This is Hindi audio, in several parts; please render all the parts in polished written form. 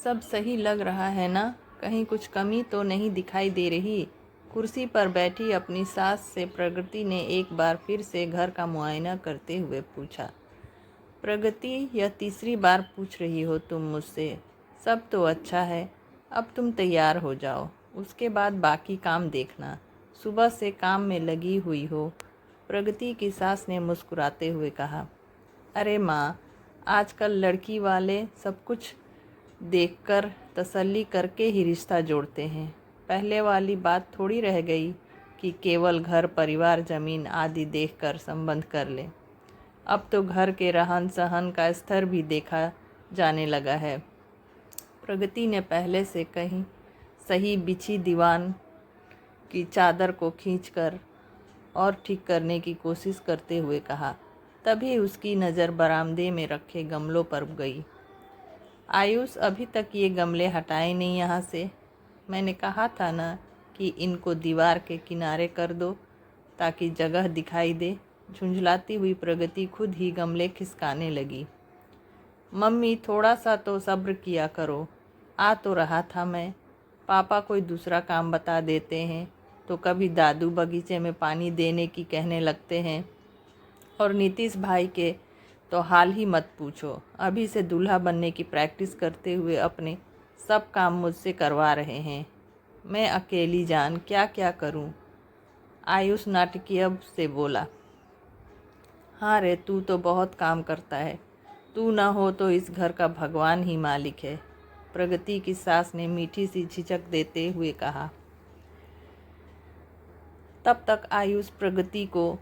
सब सही लग रहा है ना? कहीं कुछ कमी तो नहीं दिखाई दे रही? कुर्सी पर बैठी अपनी सास से प्रगति ने एक बार फिर से घर का मुआयना करते हुए पूछा। प्रगति, यह तीसरी बार पूछ रही हो तुम मुझसे? सब तो अच्छा है, अब तुम तैयार हो जाओ, उसके बाद बाकी काम देखना। सुबह से काम में लगी हुई हो। प्रगति की सास ने मुस्कुराते हुए कहा। अरे माँ, आजकल लड़की वाले सब कुछ देखकर तसल्ली करके ही रिश्ता जोड़ते हैं। पहले वाली बात थोड़ी रह गई कि केवल घर परिवार जमीन आदि देखकर संबंध कर ले। अब तो घर के रहन सहन का स्तर भी देखा जाने लगा है। प्रगति ने पहले से कहीं सही बिछी दीवान की चादर को खींचकर और ठीक करने की कोशिश करते हुए कहा। तभी उसकी नज़र बरामदे में रखे गमलों पर गई। आयुष, अभी तक ये गमले हटाए नहीं यहाँ से। मैंने कहा था ना कि इनको दीवार के किनारे कर दो ताकि जगह दिखाई दे। झुंझलाती हुई प्रगति खुद ही गमले खिसकाने लगी। मम्मी, थोड़ा सा तो सब्र किया करो। आ तो रहा था मैं। पापा कोई दूसरा काम बता देते हैं तो कभी दादू बगीचे में पानी देने की कहने लगते हैं, और नीतीश भाई के तो हाल ही मत पूछो। अभी से दूल्हा बनने की प्रैक्टिस करते हुए अपने सब काम मुझसे करवा रहे हैं। मैं अकेली जान क्या क्या करूं? आयुष नाटकीय से बोला। हाँ रे, तू तो बहुत काम करता है। तू ना हो तो इस घर का भगवान ही मालिक है, प्रगति की सास ने मीठी सी झिझक देते हुए कहा। तब तक आयुष प्रगति को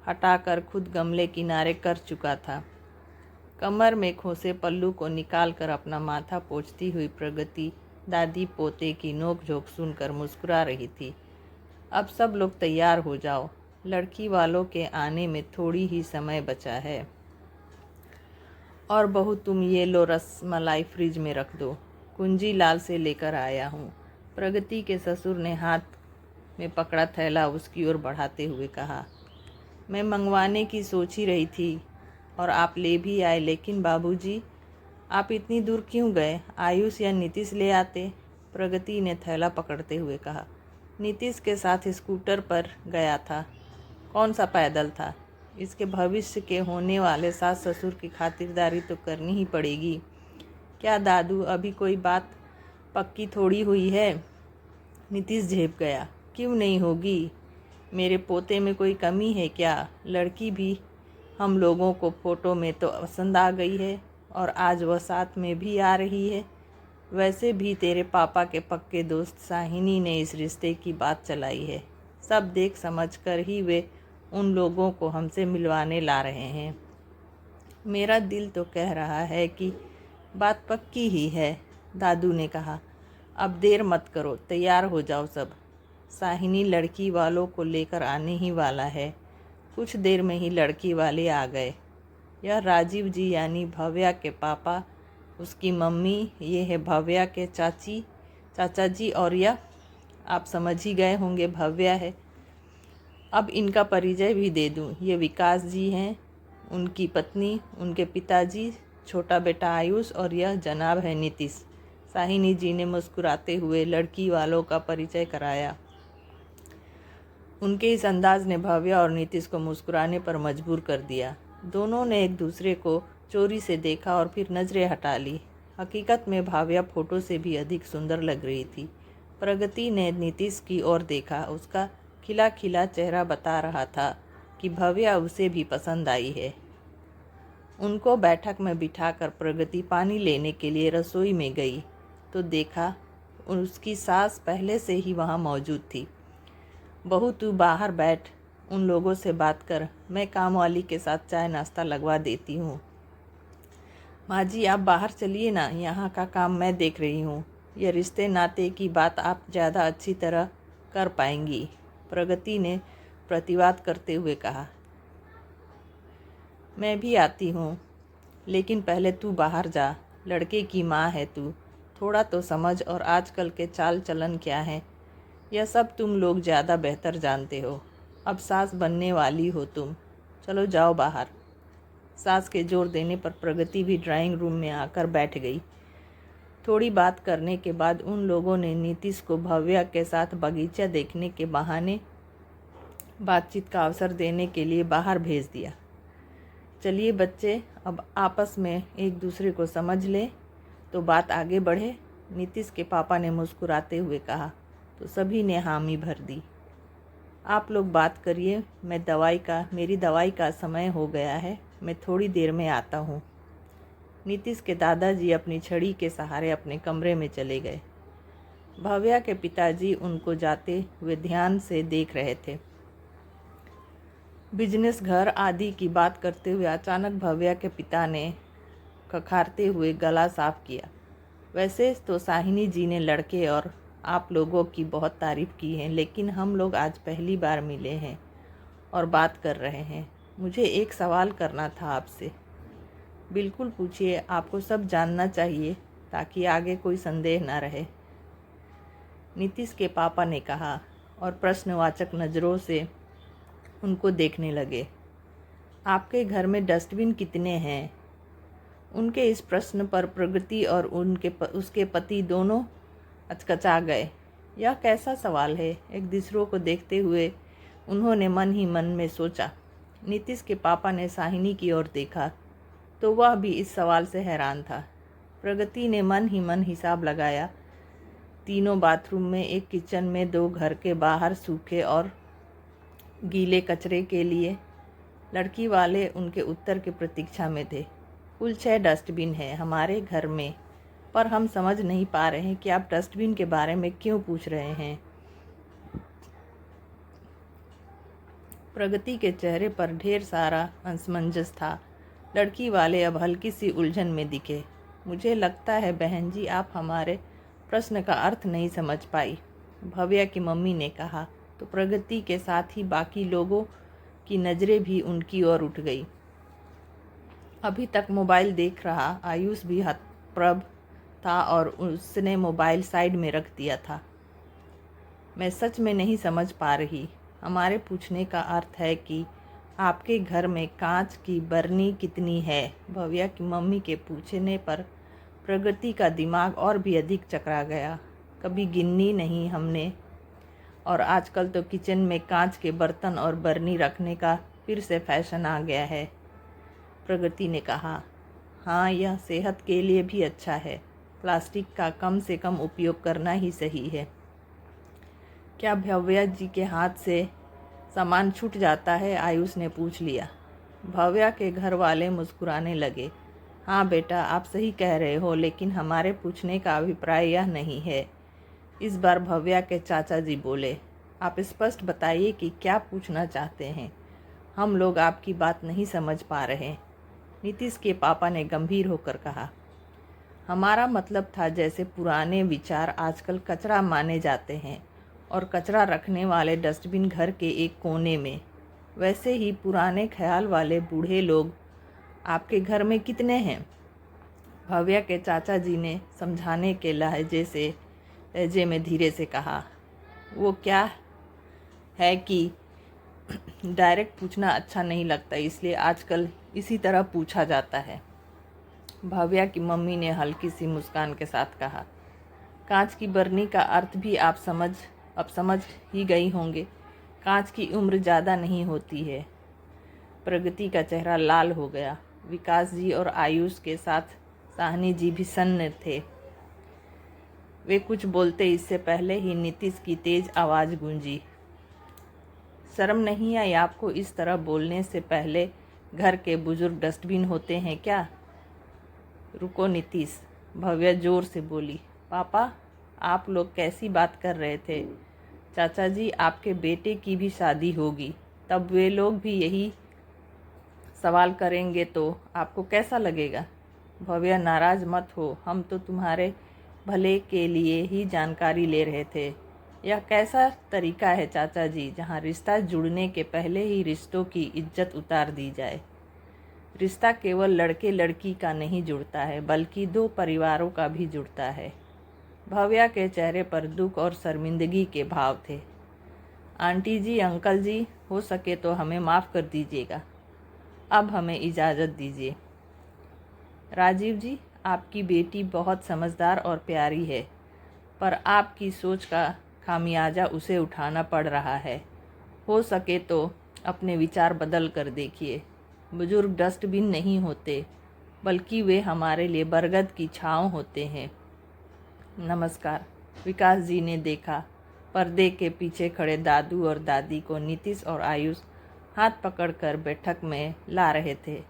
हटाकर खुद गमले किनारे कर चुका था। कमर में खोसे पल्लू को निकालकर अपना माथा पोंछती हुई प्रगति दादी पोते की नोक-झोंक सुनकर मुस्कुरा रही थी। अब सब लोग तैयार हो जाओ, लड़की वालों के आने में थोड़ी ही समय बचा है। और बहू, तुम ये लो रसमलाई फ्रिज में रख दो, कुंजी लाल से लेकर आया हूँ। प्रगति के ससुर ने हाथ में पकड़ा थैला उसकी ओर बढ़ाते हुए कहा। मैं मंगवाने की सोच ही रही थी और आप ले भी आए, लेकिन बाबूजी, आप इतनी दूर क्यों गए? आयुष या नीतीश ले आते, प्रगति ने थैला पकड़ते हुए कहा। नीतीश के साथ स्कूटर पर गया था, कौन सा पैदल था। इसके भविष्य के होने वाले सास ससुर की खातिरदारी तो करनी ही पड़ेगी। क्या दादू, अभी कोई बात पक्की थोड़ी हुई है? नीतीश झेप गया। क्यों नहीं होगी? मेरे पोते में कोई कमी है क्या? लड़की भी हम लोगों को फोटो में तो पसंद आ गई है और आज वह साथ में भी आ रही है। वैसे भी तेरे पापा के पक्के दोस्त साहिनी ने इस रिश्ते की बात चलाई है। सब देख समझ कर ही वे उन लोगों को हमसे मिलवाने ला रहे हैं। मेरा दिल तो कह रहा है कि बात पक्की ही है, दादू ने कहा। अब देर मत करो, तैयार हो जाओ सब। साहिनी लड़की वालों को लेकर आने ही वाला है। कुछ देर में ही लड़की वाले आ गए। यह राजीव जी यानी भव्या के पापा, उसकी मम्मी, ये है भव्या के चाचा जी, और यह आप समझ ही गए होंगे भव्या है। अब इनका परिचय भी दे दूं, ये विकास जी हैं, उनकी पत्नी, उनके पिताजी, छोटा बेटा आयुष, और यह जनाब है नीतीश। साहिनी जी ने मुस्कुराते हुए लड़की वालों का परिचय कराया। उनके इस अंदाज ने भव्या और नीतीश को मुस्कुराने पर मजबूर कर दिया। दोनों ने एक दूसरे को चोरी से देखा और फिर नज़रें हटा ली। हकीकत में भव्या फोटो से भी अधिक सुंदर लग रही थी। प्रगति ने नीतीश की ओर देखा। उसका खिला खिला चेहरा बता रहा था कि भव्या उसे भी पसंद आई है। उनको बैठक में बिठाकर प्रगति पानी लेने के लिए रसोई में गई तो देखा उसकी सास पहले से ही वहाँ मौजूद थी। बहू, तू बाहर बैठ, उन लोगों से बात कर, मैं काम वाली के साथ चाय नाश्ता लगवा देती हूँ। माँ जी, आप बाहर चलिए ना, यहाँ का काम मैं देख रही हूँ। यह रिश्ते नाते की बात आप ज़्यादा अच्छी तरह कर पाएंगी, प्रगति ने प्रतिवाद करते हुए कहा। मैं भी आती हूँ, लेकिन पहले तू बाहर जा। लड़के की माँ है तू, थोड़ा तो समझ, और आजकल के चाल चलन क्या है यह सब तुम लोग ज़्यादा बेहतर जानते हो। अब सास बनने वाली हो तुम, चलो जाओ बाहर। सास के जोर देने पर प्रगति भी ड्राइंग रूम में आकर बैठ गई। थोड़ी बात करने के बाद उन लोगों ने नीतीश को भव्या के साथ बगीचा देखने के बहाने बातचीत का अवसर देने के लिए बाहर भेज दिया। चलिए बच्चे, अब आपस में एक दूसरे को समझ लें तो बात आगे बढ़े, नीतीश के पापा ने मुस्कुराते हुए कहा। तो सभी ने हामी भर दी। आप लोग बात करिए, मेरी दवाई का समय हो गया है, मैं थोड़ी देर में आता हूँ। नीतीश के दादाजी अपनी छड़ी के सहारे अपने कमरे में चले गए। भव्या के पिताजी उनको जाते हुए ध्यान से देख रहे थे। बिजनेस, घर आदि की बात करते हुए अचानक भव्या के पिता ने खखारते हुए गला साफ किया। वैसे तो साहिनी जी ने लड़के और आप लोगों की बहुत तारीफ़ की है, लेकिन हम लोग आज पहली बार मिले हैं और बात कर रहे हैं। मुझे एक सवाल करना था आपसे। बिल्कुल पूछिए, आपको सब जानना चाहिए ताकि आगे कोई संदेह न रहे, नीतीश के पापा ने कहा और प्रश्नवाचक नज़रों से उनको देखने लगे। आपके घर में डस्टबिन कितने हैं? उनके इस प्रश्न पर प्रगति और उसके पति दोनों अचकचा गए। यह कैसा सवाल है? एक दूसरों को देखते हुए उन्होंने मन ही मन में सोचा। नीतीश के पापा ने साहिनी की ओर देखा तो वह भी इस सवाल से हैरान था। प्रगति ने मन ही मन हिसाब लगाया। 3 बाथरूम में, एक किचन में, 2 घर के बाहर सूखे और गीले कचरे के लिए। लड़की वाले उनके उत्तर की प्रतीक्षा में थे। कुल 6 डस्टबिन है हमारे घर में, पर हम समझ नहीं पा रहे हैं कि आप डस्टबिन के बारे में क्यों पूछ रहे हैं। प्रगति के चेहरे पर ढेर सारा असमंजस था। लड़की वाले अब हल्की सी उलझन में दिखे। मुझे लगता है बहन जी, आप हमारे प्रश्न का अर्थ नहीं समझ पाई, भव्या की मम्मी ने कहा। तो प्रगति के साथ ही बाकी लोगों की नज़रें भी उनकी ओर उठ गई। अभी तक मोबाइल देख रहा आयुष भी हतप्रभ था और उसने मोबाइल साइड में रख दिया था। मैं सच में नहीं समझ पा रही। हमारे पूछने का अर्थ है कि आपके घर में कांच की बरनी कितनी है? भव्या की मम्मी के पूछने पर प्रगति का दिमाग और भी अधिक चकरा गया। कभी गिननी नहीं हमने, और आजकल तो किचन में कांच के बर्तन और बरनी रखने का फिर से फैशन आ गया है। प्रगति ने कहा, हाँ, यह सेहत के लिए भी अच्छा है। प्लास्टिक का कम से कम उपयोग करना ही सही है। क्या भव्या जी के हाथ से सामान छूट जाता है? आयुष ने पूछ लिया। भव्या के घर वाले मुस्कुराने लगे। हाँ बेटा, आप सही कह रहे हो, लेकिन हमारे पूछने का अभिप्राय यह नहीं है। इस बार भव्या के चाचा जी बोले, आप स्पष्ट बताइए कि क्या पूछना चाहते हैं। हम लोग आपकी बात नहीं समझ पा रहे। नीतीश के पापा ने गंभीर होकर कहा, हमारा मतलब था जैसे पुराने विचार आजकल कचरा माने जाते हैं और कचरा रखने वाले डस्टबिन घर के एक कोने में, वैसे ही पुराने ख्याल वाले बूढ़े लोग आपके घर में कितने हैं? भव्या के चाचा जी ने समझाने के लहजे में धीरे से कहा, वो क्या है कि डायरेक्ट पूछना अच्छा नहीं लगता, इसलिए आजकल इसी तरह पूछा जाता है। भव्या की मम्मी ने हल्की सी मुस्कान के साथ कहा, कांच की बरनी का अर्थ भी आप समझ ही गई होंगे। कांच की उम्र ज़्यादा नहीं होती है। प्रगति का चेहरा लाल हो गया। विकास जी और आयुष के साथ साहनी जी भी सन्न थे। वे कुछ बोलते इससे पहले ही नीतीश की तेज आवाज़ गूंजी, शर्म नहीं आई आपको? इस तरह बोलने से पहले घर के बुजुर्ग डस्टबिन होते हैं क्या? रुको नीतीश, भव्या जोर से बोली। पापा, आप लोग कैसी बात कर रहे थे? चाचा जी, आपके बेटे की भी शादी होगी, तब वे लोग भी यही सवाल करेंगे तो आपको कैसा लगेगा? भव्या, नाराज़ मत हो, हम तो तुम्हारे भले के लिए ही जानकारी ले रहे थे। यह कैसा तरीका है चाचा जी, जहाँ रिश्ता जुड़ने के पहले ही रिश्तों की इज्जत उतार दी जाए? रिश्ता केवल लड़के लड़की का नहीं जुड़ता है, बल्कि 2 परिवारों का भी जुड़ता है। भव्या के चेहरे पर दुख और शर्मिंदगी के भाव थे। आंटी जी, अंकल जी, हो सके तो हमें माफ़ कर दीजिएगा। अब हमें इजाज़त दीजिए। राजीव जी, आपकी बेटी बहुत समझदार और प्यारी है, पर आपकी सोच का खामियाजा उसे उठाना पड़ रहा है। हो सके तो अपने विचार बदल कर देखिए। बुजुर्ग डस्टबिन नहीं होते, बल्कि वे हमारे लिए बरगद की छाँव होते हैं। नमस्कार। विकास जी ने देखा, पर्दे के पीछे खड़े दादू और दादी को नीतीश और आयुष हाथ पकड़कर बैठक में ला रहे थे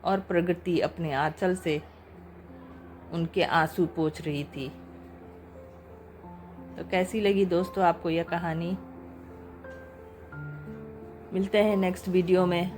और प्रगति अपने आंचल से उनके आंसू पोंछ रही थी। तो कैसी लगी दोस्तों आपको यह कहानी? मिलते हैं नेक्स्ट वीडियो में।